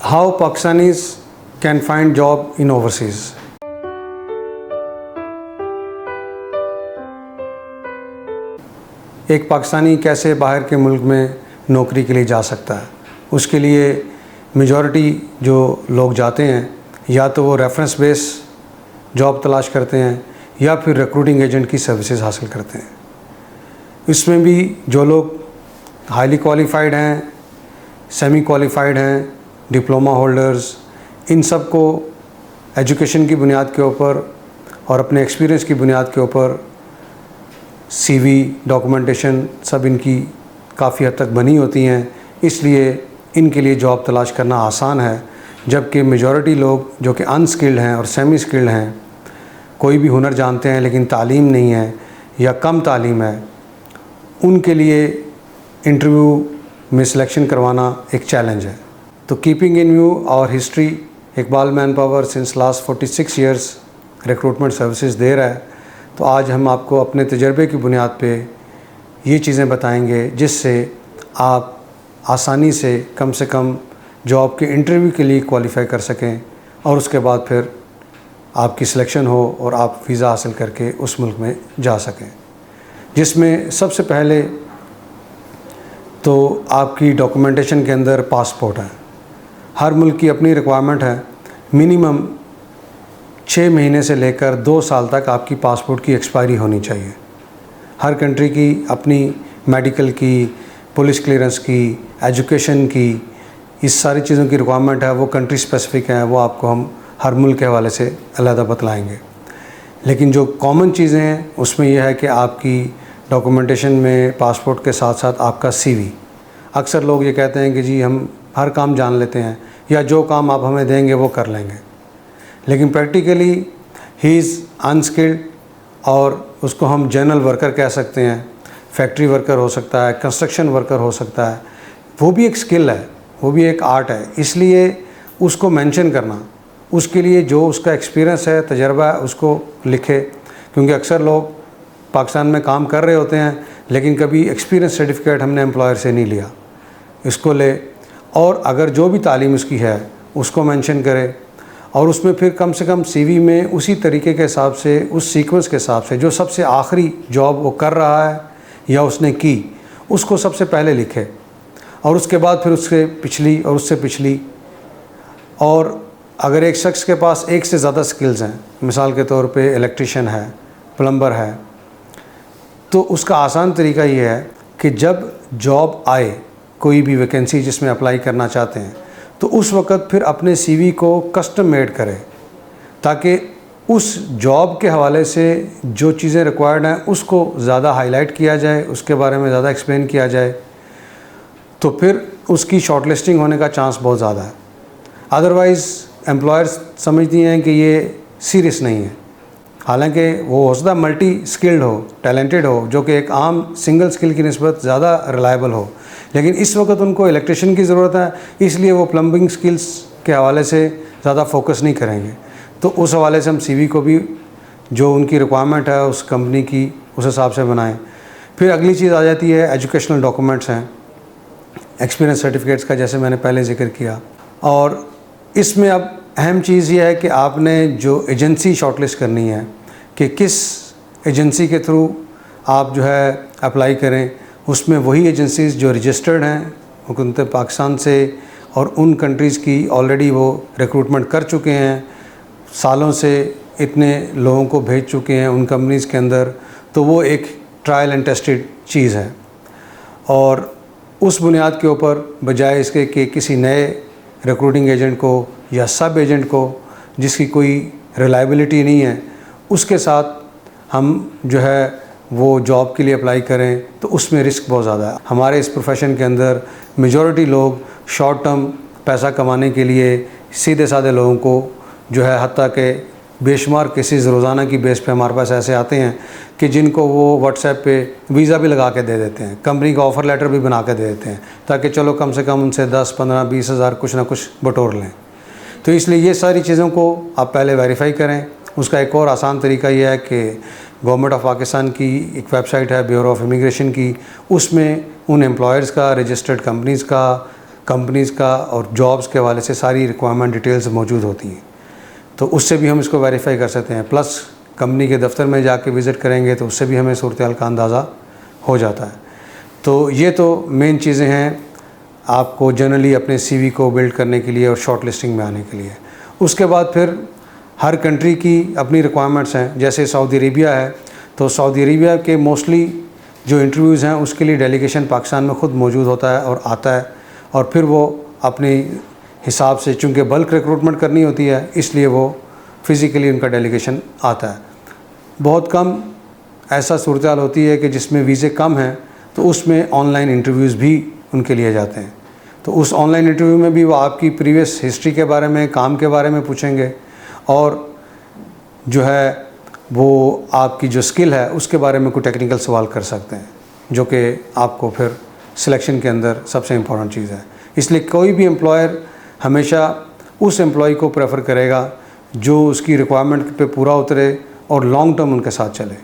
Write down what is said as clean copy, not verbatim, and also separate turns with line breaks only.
How Pakistanis can find job in overseas. एक पाकिस्तानी कैसे बाहर के मुल्क में नौकरी के लिए जा सकता है। उसके लिए मेजॉरिटी जो लोग जाते हैं या तो वो रेफरेंस बेस जॉब तलाश करते हैं या फिर रिक्रूटिंग एजेंट की सर्विसेज हासिल करते हैं। इसमें भी जो लोग हाईली क्वालिफाइड हैं, सेमी क्वालिफाइड हैं, डिप्लोमा होल्डर्स, इन सब को एजुकेशन की बुनियाद के ऊपर और अपने एक्सपीरियंस की बुनियाद के ऊपर सीवी, डॉक्यूमेंटेशन सब इनकी काफ़ी हद तक बनी होती हैं, इसलिए इनके लिए जॉब तलाश करना आसान है। जबकि मेजॉरिटी लोग जो कि अनस्किल्ड हैं और सेमी स्किल्ड हैं, कोई भी हुनर जानते हैं लेकिन तालीम नहीं है या कम तालीम है, उनके लिए इंटरव्यू में सिलेक्शन करवाना एक चैलेंज है। तो keeping in view our history, Iqbal man power since last 46 years recruitment services दे रहा है। तो आज हम आपको अपने तजर्बे की बुनियाद पे ये चीज़ें बताएंगे जिससे आप आसानी से कम जॉब के इंटरव्यू के लिए क्वालिफाई कर सकें और उसके बाद फिर आपकी सिलेक्शन हो और आप वीज़ा हासिल करके उस मुल्क में जा सकें। जिसमें सबसे पहले तो आपकी डॉक्यूमेंटेशन के अंदर पासपोर्ट है। हर मुल्क की अपनी रिक्वायरमेंट है। मिनिमम 6 महीने से लेकर 2 साल तक आपकी पासपोर्ट की एक्सपायरी होनी चाहिए। हर कंट्री की अपनी मेडिकल की, पुलिस क्लियरेंस की, एजुकेशन की, इस सारी चीज़ों की रिक्वायरमेंट है, वो कंट्री स्पेसिफिक हैं, वो आपको हम हर मुल्क के हवाले से अलग बतलाएंगे। लेकिन जो कॉमन चीज़ें हैं उसमें यह है कि आपकी डॉक्यूमेंटेशन में पासपोर्ट के साथ साथ आपका सीवी। अक्सर लोग ये कहते हैं कि जी हम हर काम जान लेते हैं या जो काम आप हमें देंगे वो कर लेंगे, लेकिन प्रैक्टिकली ही इज़ अनस्किल्ड और उसको हम जनरल वर्कर कह सकते हैं। फैक्ट्री वर्कर हो सकता है, कंस्ट्रक्शन वर्कर हो सकता है, वो भी एक स्किल है, वो भी एक आर्ट है। इसलिए उसको मेंशन करना, उसके लिए जो उसका एक्सपीरियंस है, तजर्बा है, उसको लिखे। क्योंकि अक्सर लोग पाकिस्तान में काम कर रहे होते हैं लेकिन कभी एक्सपीरियंस सर्टिफिकेट हमने एम्प्लॉयर से नहीं लिया, इसको ले। और अगर जो भी तालीम उसकी है उसको मेंशन करे और उसमें फिर कम से कम सीवी में उसी तरीके के हिसाब से, उस सीक्वेंस के हिसाब से जो सबसे आखिरी जॉब वो कर रहा है या उसने की, उसको सबसे पहले लिखे और उसके बाद फिर उससे पिछली और उससे पिछली। और अगर एक शख्स के पास एक से ज़्यादा स्किल्स हैं, मिसाल के तौर पे इलेक्ट्रिशियन है, प्लम्बर है, तो उसका आसान तरीका ये है कि जब जॉब आए, कोई भी वैकेंसी जिसमें अप्लाई करना चाहते हैं, तो उस वक़्त फिर अपने सीवी को कस्टम मेड करें ताकि उस जॉब के हवाले से जो चीज़ें रिक्वायर्ड हैं उसको ज़्यादा हाईलाइट किया जाए, उसके बारे में ज़्यादा एक्सप्लेन किया जाए, तो फिर उसकी शॉर्टलिस्टिंग होने का चांस बहुत ज़्यादा है। अदरवाइज़ एम्प्लॉयर्स समझती हैं कि ये सीरियस नहीं है, हालांकि वो हो सकता है मल्टी स्किल्ड हो, टैलेंटेड हो, जो कि एक आम सिंगल स्किल की निस्बत ज़्यादा रिलायबल हो, लेकिन इस वक्त उनको इलेक्ट्रिशियन की ज़रूरत है, इसलिए वो प्लम्बिंग स्किल्स के हवाले से ज़्यादा फोकस नहीं करेंगे। तो उस हवाले से हम सीवी को भी जो उनकी रिक्वायरमेंट है उस कंपनी की, उस हिसाब से बनाएं। फिर अगली चीज़ आ जाती है एजुकेशनल डॉक्यूमेंट्स हैं, एक्सपीरियंस सर्टिफिकेट्स का, जैसे मैंने पहले जिक्र किया। और इसमें अब अहम चीज़ ये है कि आपने जो एजेंसी शॉर्टलिस्ट करनी है कि किस एजेंसी के थ्रू आप जो है अप्लाई करें, उसमें वही एजेंसीज़ जो रजिस्टर्ड हैं हुकूमत पाकिस्तान से और उन कंट्रीज़ की ऑलरेडी वो रिक्रूटमेंट कर चुके हैं, सालों से इतने लोगों को भेज चुके हैं उन कंपनीज़ के अंदर, तो वो एक ट्रायल एंड टेस्टेड चीज़ है। और उस बुनियाद के ऊपर बजाय इसके कि किसी नए रिक्रूटिंग एजेंट को या सब एजेंट को जिसकी कोई रिलायबिलिटी नहीं है, उसके साथ हम जो है वो जॉब के लिए अप्लाई करें, तो उसमें रिस्क बहुत ज़्यादा है। हमारे इस प्रोफेशन के अंदर मेजॉरिटी लोग शॉर्ट टर्म पैसा कमाने के लिए सीधे साधे लोगों को जो है, हत्ता के बेशुमार केसेस रोज़ाना की बेस पे हमारे पास ऐसे आते हैं कि जिनको वो व्हाट्सएप पे वीज़ा भी लगा के दे देते हैं, कंपनी का ऑफ़र लेटर भी बना के दे देते हैं, ताकि चलो कम से कम उनसे 10, 15, 20 हज़ार कुछ ना कुछ बटोर लें। तो इसलिए ये सारी चीज़ों को आप पहले वेरीफाई करें। उसका एक और आसान तरीका यह है कि गवर्नमेंट ऑफ पाकिस्तान की एक वेबसाइट है ब्यूरो ऑफ इमिग्रेशन की, उसमें उन एम्प्लॉयर्स का, रजिस्टर्ड कंपनीज़ का कंपनीज़ का और जॉब्स के हवाले से सारी रिक्वायरमेंट डिटेल्स मौजूद होती हैं, तो उससे भी हम इसको वेरीफाई कर सकते हैं। प्लस कंपनी के दफ्तर में जाके विज़िट करेंगे तो उससे भी हमें सूरत-ए-हाल का अंदाज़ा हो जाता है। तो ये तो मेन चीज़ें हैं आपको जनरली अपने सीवी को बिल्ड करने के लिए और शॉर्ट लिस्टिंग में आने के लिए। उसके बाद फिर हर कंट्री की अपनी रिक्वायरमेंट्स हैं। जैसे सऊदी अरेबिया है, तो सऊदी अरेबिया के मोस्टली जो इंटरव्यूज़ हैं उसके लिए डेलीगेशन पाकिस्तान में ख़ुद मौजूद होता है और आता है, और फिर वो अपने हिसाब से, चूँकि बल्क रिक्रूटमेंट करनी होती है, इसलिए वो फ़िज़िकली उनका डेलीगेशन आता है। बहुत कम ऐसा सूरत-ए-हाल होती है कि जिसमें वीज़े कम हैं, तो उसमें ऑनलाइन इंटरव्यूज़ भी उनके लिए जाते हैं। तो उस ऑनलाइन इंटरव्यू में भी वो आपकी प्रीवियस हिस्ट्री के बारे में, काम के बारे में पूछेंगे, और जो है वो आपकी जो स्किल है उसके बारे में कोई टेक्निकल सवाल कर सकते हैं, जो कि आपको फिर सिलेक्शन के अंदर सबसे इम्पॉर्टेंट चीज़ है। इसलिए कोई भी एम्प्लॉयर हमेशा उस एम्प्लॉय को प्रेफर करेगा जो उसकी रिक्वायरमेंट पे पूरा उतरे और लॉन्ग टर्म उनके साथ चले।